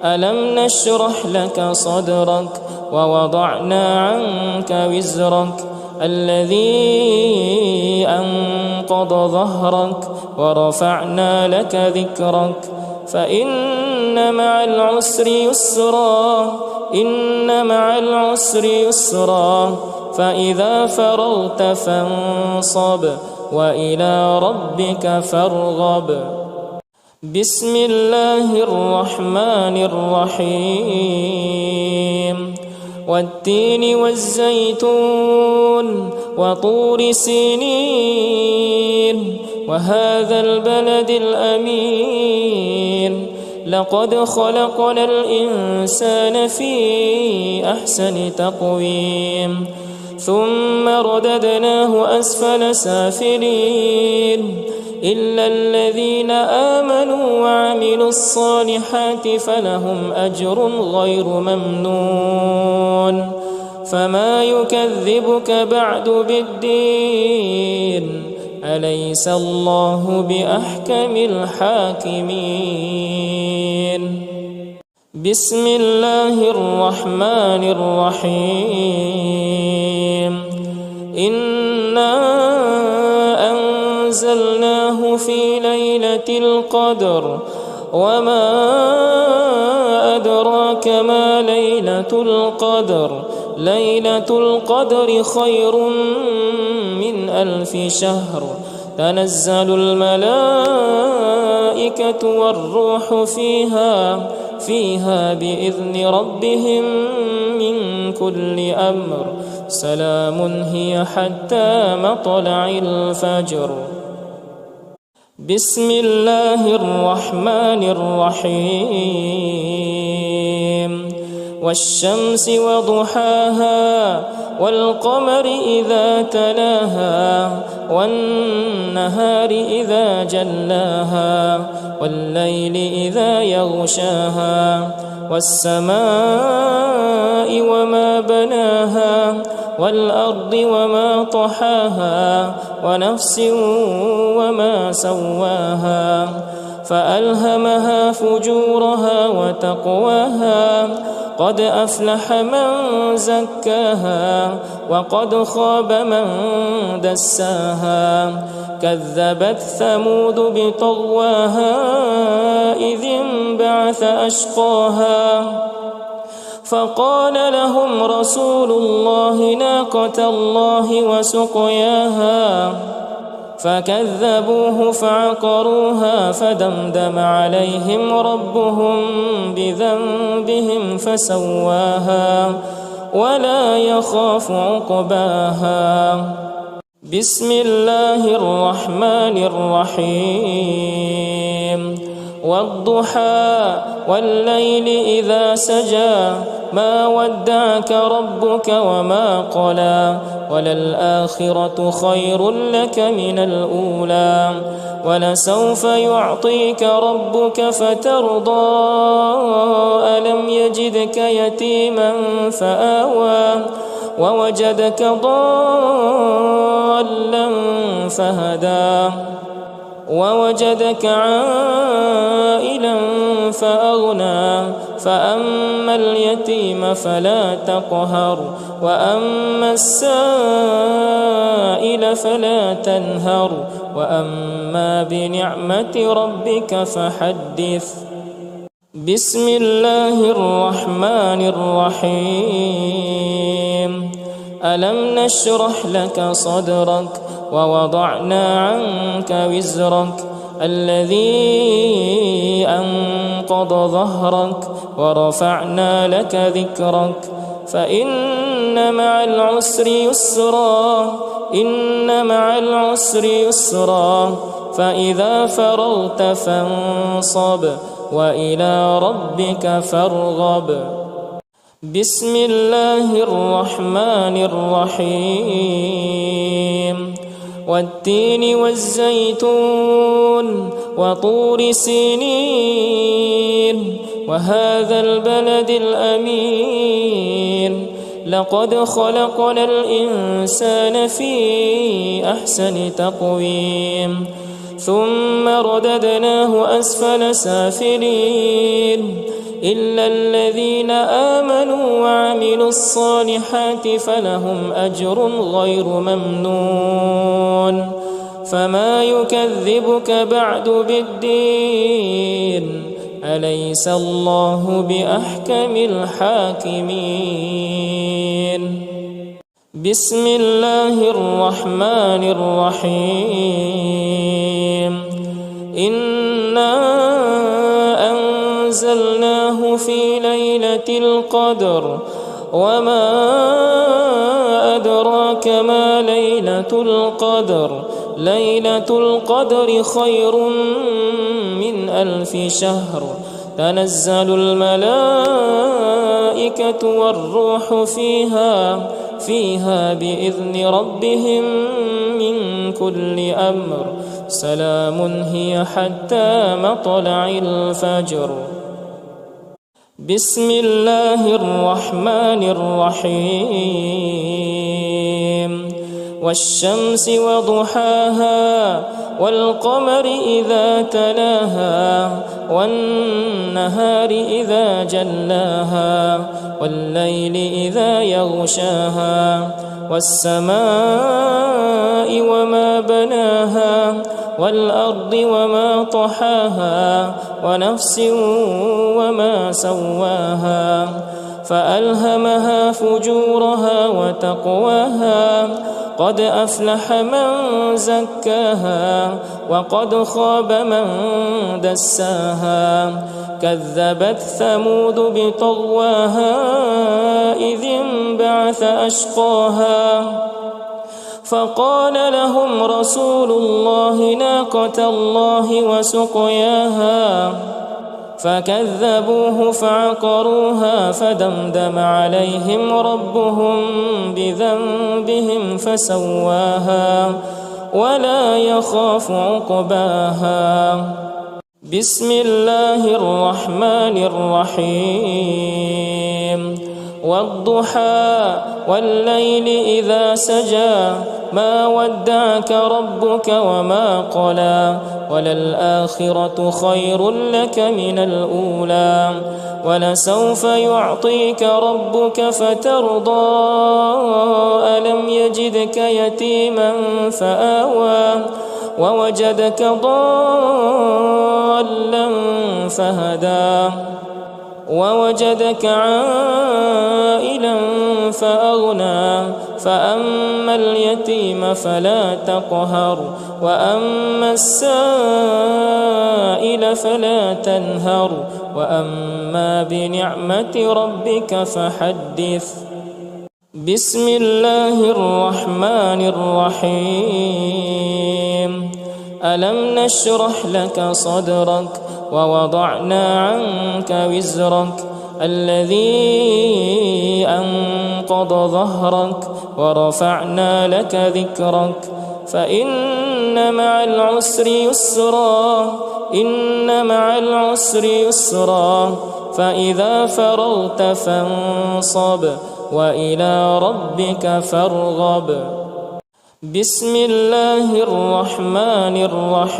ألم نشرح لك صدرك ووضعنا عنك وزرك الذي أنقض ظهرك ورفعنا لك ذكرك فإن مع العسر يسرا إن مع العسر يسرا فإذا فرغت فانصب وإلى ربك فارغب. بسم الله الرحمن الرحيم. والتين والزيتون وطور سينين وهذا البلد الأمين لقد خلقنا الإنسان في أحسن تقويم ثم رددناه أسفل سافلين إلا الذين آمنوا وعملوا الصالحات فلهم أجر غير ممنون. فما يكذبك بعد بالدين أليس الله بأحكم الحاكمين. بسم الله الرحمن الرحيم. إنا أنزلناه في ليلة القدر وما أدراك ما ليلة القدر ليلة القدر خير من 1000 شهر تنزل الملائكة والروح فيها بإذن ربهم من كل أمر سلام هي حتى مطلع الفجر. بسم الله الرحمن الرحيم. والشمس وضحاها والقمر إذا تلاها والنهار إذا جلاها والليل إذا يغشاها والسماء وما بناها والأرض وما طحاها ونفس وما سواها فألهمها فجورها وتقواها قد أفلح من زكاها وقد خاب من دساها كذبت ثمود بطغواها إذ انبعث أشقاها فقال لهم رسول الله ناقة الله وسقياها فكذبوه فعقروها فدمدم عليهم ربهم بذنبهم فسواها ولا يخاف عقباها. بسم الله الرحمن الرحيم. والضحى والليل إذا سجى ما ودعك ربك وما قلى وللآخرة خير لك من الأولى ولسوف يعطيك ربك فترضى ألم يجدك يتيما فآوى ووجدك ضالا فهدى ووجدك عائلا فأغنى فأما اليتيم فلا تقهر وأما السائل فلا تنهر وأما بنعمة ربك فحدث. بسم الله الرحمن الرحيم. ألم نشرح لك صدرك ووضعنا عنك وزرك الذي أنقض ظهرك ورفعنا لك ذكرك فإن مع العسر يسرا إن مع العسر يسرا فإذا فرغت فانصب وإلى ربك فارغب. بسم الله الرحمن الرحيم. والتين والزيتون وطور سينين وهذا البلد الأمين لقد خلقنا الإنسان في أحسن تقويم ثم رددناه أسفل سافلين إلا الذين آمنوا وعملوا الصالحات فلهم أجر غير ممنون. فما يكذبك بعد بالدين أليس الله بأحكم الحاكمين. بسم الله الرحمن الرحيم. إنا أنزلناه في ليلة القدر وما أدراك ما ليلة القدر ليلة القدر خير من 1000 شهر تنزل الملائكة والروح فيها بإذن ربهم من كل أمر سلام هي حتى مطلع الفجر. بسم الله الرحمن الرحيم. والشمس وضحاها والقمر إذا تلاها والنهار إذا جلاها والليل إذا يغشاها والسماء وما بناها والأرض وما طحاها ونفس وما سواها فألهمها فجورها وتقواها قد أفلح من زكاها وقد خاب من دساها كذبت ثمود بطغواها إذ انبعث أشقاها فقال لهم رسول الله ناقة الله وسقياها فكذبوه فعقروها فدمدم عليهم ربهم بذنبهم فسواها ولا يخاف عقباها. بسم الله الرحمن الرحيم. والضحى والليل إذا سجى ما ودعك ربك وما قلى وللآخرة خير لك من الأولى ولسوف يعطيك ربك فترضى ألم يجدك يتيما فآوى ووجدك ضالا فهدى ووجدك عائلا فأغنى فأما اليتيم فلا تقهر وأما السائل فلا تنهر وأما بنعمة ربك فحدث. بسم الله الرحمن الرحيم. ألم نشرح لك صدرك ووضعنا عنك وزرك الذي أنقض ظهرك ورفعنا لك ذكرك فإن مع العسر يسرا إن مع العسر يسرا فإذا فرغت فانصب وإلى ربك فارغب. بسم الله الرحمن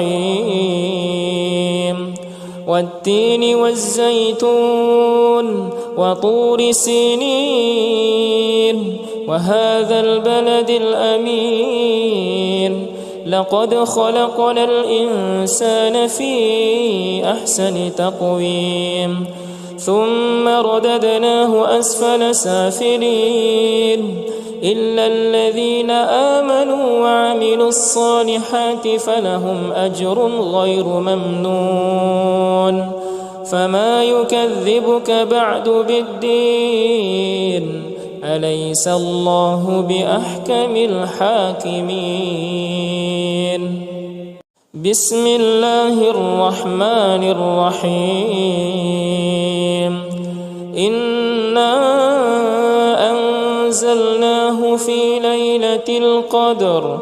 الرحيم والتين والزيتون وطور سينين وهذا البلد الأمين لقد خلقنا الإنسان في أحسن تقويم ثم رددناه أسفل سافلين إلا الذين آمنوا وعملوا الصالحات فلهم أجر غير ممنون فما يكذبك بعد بالدين أليس الله بأحكم الحاكمين بسم الله الرحمن الرحيم إنا أنزلناه في ليلة القدر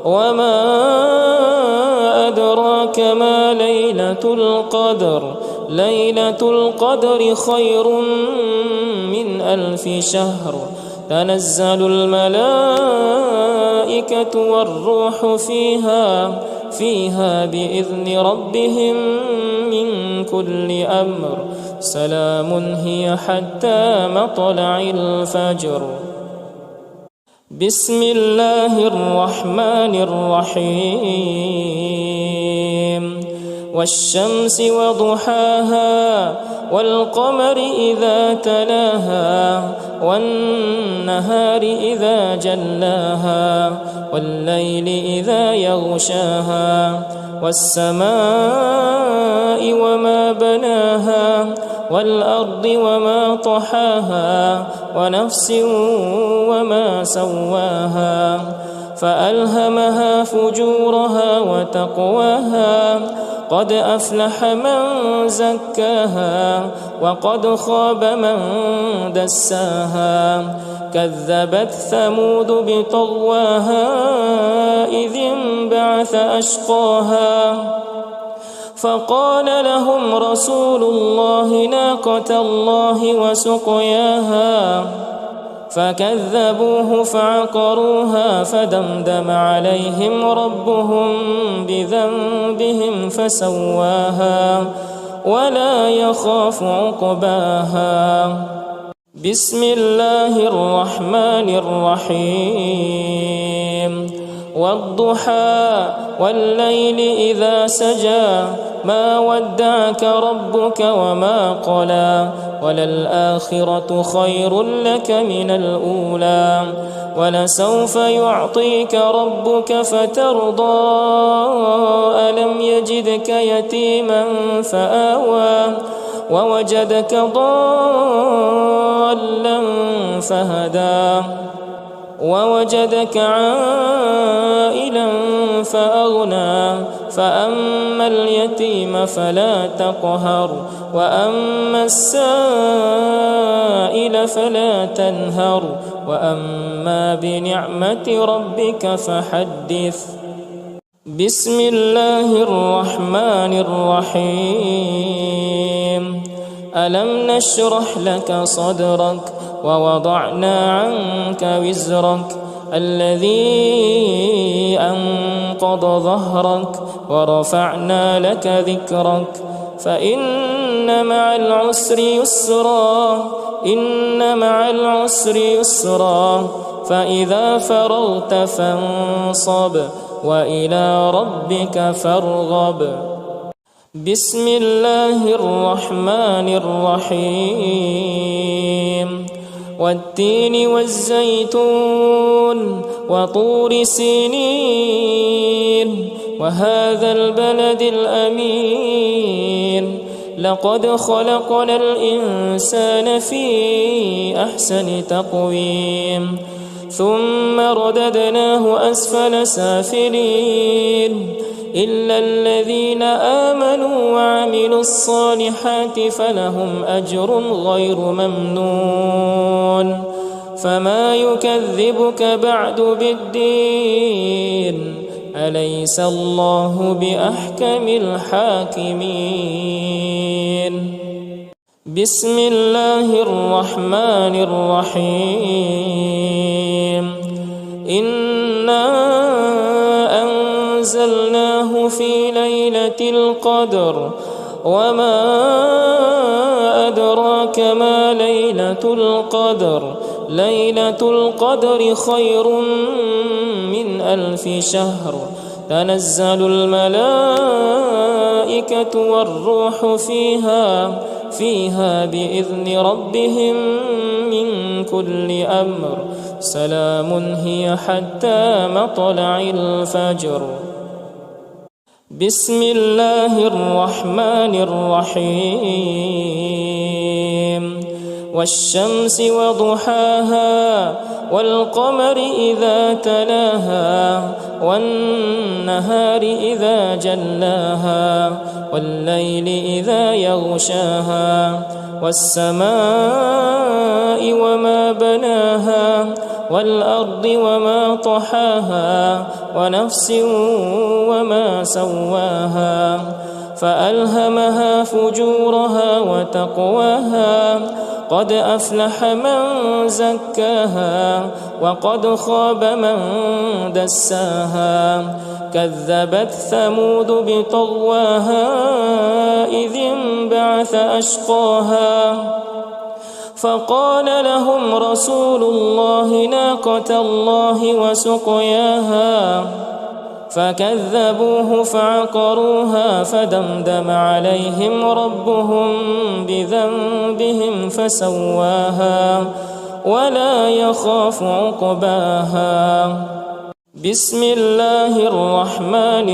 وما أدراك ما ليلة القدر ليلة القدر خير من 1000 شهر تنزل الملائكة والروح فيها بإذن ربهم من كل أمر سلام هي حتى مطلع الفجر بسم الله الرحمن الرحيم والشمس وضحاها والقمر إذا تلاها والنهار إذا جلاها والليل إذا يغشاها والسماء وما بناها والأرض وما طحاها ونفس وما سواها فألهمها فجورها وتقواها قد أفلح من زكاها وقد خاب من دساها كذبت ثمود بطغواها إذ انبعث أشقاها فقال لهم رسول الله ناقة الله وسقياها فكذبوه فعقروها فدمدم عليهم ربهم بذنبهم فسواها ولا يخاف عقباها بسم الله الرحمن الرحيم والضحى والليل إذا سجى ما ودعك ربك وما قلى وللآخرة خير لك من الأولى ولسوف يعطيك ربك فترضى ألم يجدك يتيما فآوى ووجدك ضالا فهدى ووجدك عائلا فأغنى فأما اليتيم فلا تقهر وأما السائل فلا تنهر وأما بنعمة ربك فحدث بسم الله الرحمن الرحيم ألم نشرح لك صدرك ووضعنا عنك وزرك الذي أنقض ظهرك ورفعنا لك ذكرك فإن مع العسر يسرا إن مع العسر يسرا فإذا فرغت فانصب وإلى ربك فارغب بسم الله الرحمن الرحيم والتين والزيتون وطور سينين وهذا البلد الأمين لقد خلقنا الإنسان في أحسن تقويم ثم رددناه أسفل سافلين إلا الذين آمنوا وعملوا الصالحات فلهم أجر غير ممنون فما يكذبك بعد بالدين أليس الله بأحكم الحاكمين بسم الله الرحمن الرحيم إنا في ليلة القدر وما أدراك ما ليلة القدر ليلة القدر خير من 1000 شهر تنزل الملائكة والروح فيها بإذن ربهم من كل أمر سلام هي حتى مطلع الفجر. بسم الله الرحمن الرحيم والشمس وضحاها والقمر إذا تلاها والنهار إذا جلاها والليل إذا يغشاها والسماء وما بناها والأرض وما طحاها ونفس وما سواها فألهمها فجورها وتقواها قد أفلح من زكاها وقد خاب من دساها كذبت ثمود بطغواها إذ انبعث أشقاها فقال لهم رسول الله ناقة الله وسقياها فكذبوه فعقروها فدمدم عليهم ربهم بذنبهم فسواها ولا يخاف عقباها. بسم الله الرحمن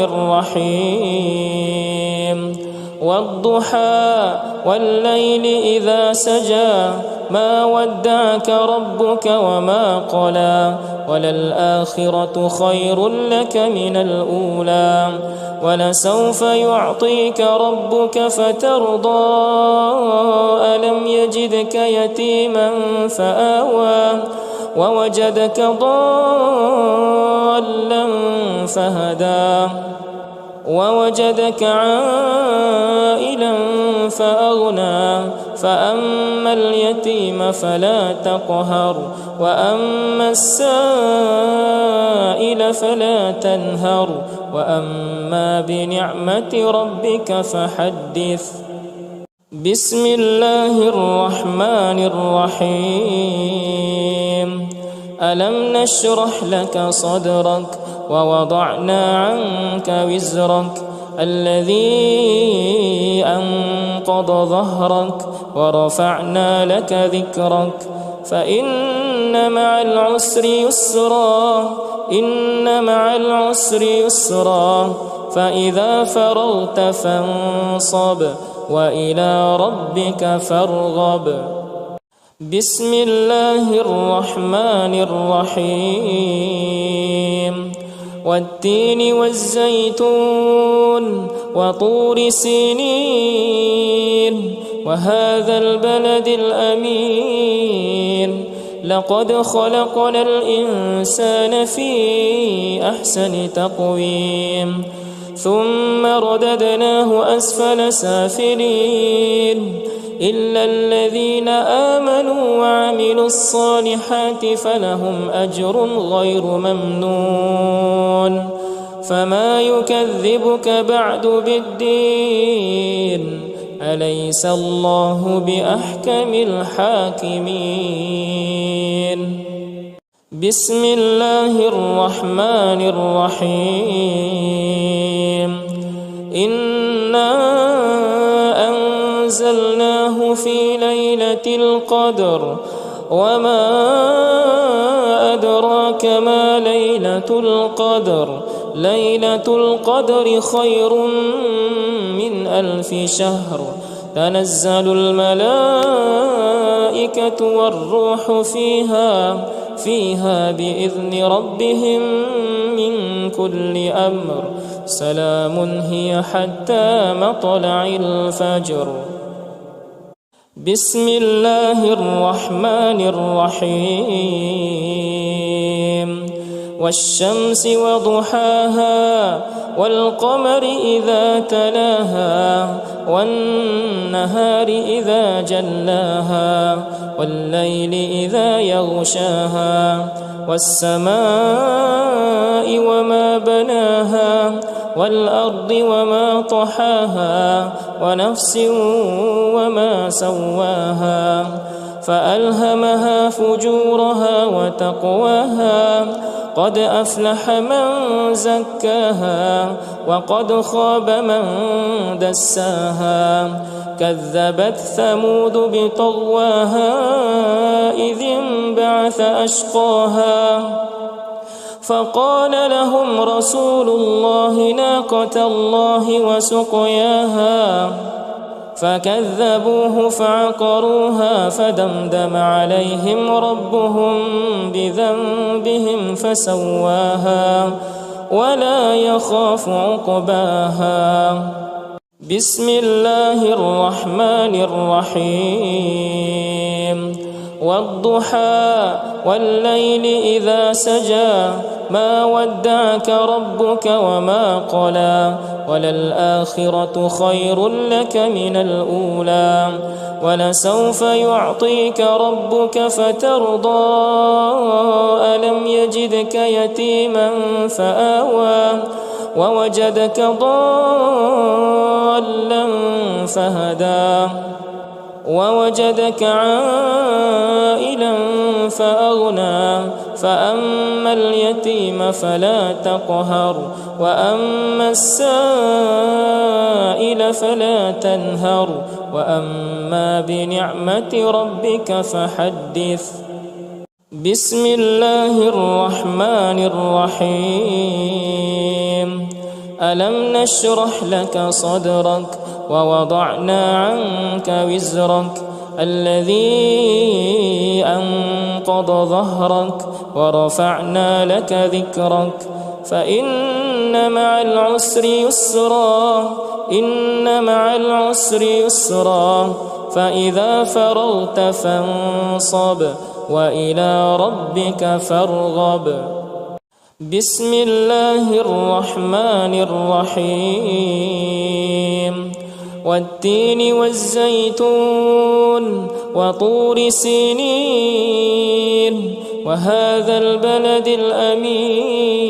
الرحيم والضحى والليل إذا سجى ما ودعك ربك وما قلى وللآخرة خير لك من الأولى ولسوف يعطيك ربك فترضى ألم يجدك يتيما فآوى ووجدك ضالا فهدى ووجدك عائلا فأغنى فأما اليتيم فلا تقهر وأما السائل فلا تنهر وأما بنعمة ربك فحدث. بسم الله الرحمن الرحيم ألم نشرح لك صدرك ووضعنا عنك وزرك الذي أنقض ظهرك ورفعنا لك ذكرك فإن مع العسر يسرا إن مع العسر يسرا فإذا فرغت فانصب وإلى ربك فارغب. بسم الله الرحمن الرحيم والتين والزيتون وطور سينين وهذا البلد الأمين لقد خلقنا الإنسان في أحسن تقويم ثم رددناه أسفل سافلين إلا الذين آمنوا وعملوا الصالحات فلهم أجر غير ممنون فما يكذبك بعد بالدين أليس الله بأحكم الحاكمين. بسم الله الرحمن الرحيم إنا أنزلناه في ليلة القدر وما أدراك ما ليلة القدر ليلة القدر خير من 1000 شهر تنزل الملائكة والروح فيها بإذن ربهم من كل أمر سلام هي حتى مطلع الفجر. بسم الله الرحمن الرحيم والشمس وضحاها والقمر إذا تلاها والنهار إذا جلاها والليل إذا يغشاها والسماء وما بناها والأرض وما طحاها ونفس وما سواها فألهمها فجورها وتقواها قد أفلح من زكاها وقد خاب من دساها كذبت ثمود بطغواها إذ انبعث أشقاها فقال لهم رسول الله ناقة الله وسقياها فكذبوه فعقروها فدمدم عليهم ربهم بذنبهم فسواها ولا يخاف عقباها. بسم الله الرحمن الرحيم. والضحى والليل إذا سجى ما ودعك ربك وما قلى وللآخرة خير لك من الأولى ولسوف يعطيك ربك فترضى ألم يجدك يتيما فآوى ووجدك ضالا فهدى ووجدك عائلا فأغنى فأما اليتيم فلا تقهر وأما السائل فلا تنهر وأما بنعمة ربك فحدث. بسم الله الرحمن الرحيم. ألم نشرح لك صدرك ووضعنا عنك وزرك الذي أنقض ظهرك ورفعنا لك ذكرك فإن مع العسر يسرا إن مع العسر يسرا فإذا فرغت فانصب وإلى ربك فارغب. بسم الله الرحمن الرحيم. والتين والزيتون وطور سينين وهذا البلد الأمين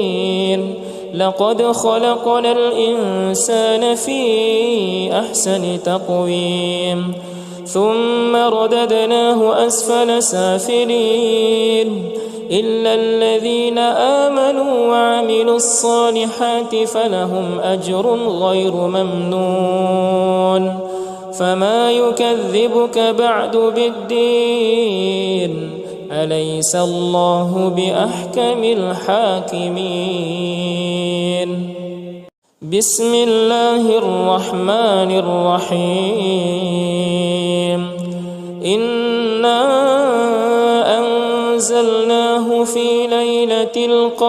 لقد خلقنا الإنسان في أحسن تقويم ثم رددناه أسفل سافلين إلا الذين آمنوا وعملوا الصالحات فلهم أجر غير ممنون فما يكذبك بعد بالدين أليس الله بأحكم الحاكمين. بسم الله الرحمن الرحيم. إنا أنزلناه في ليلة القدر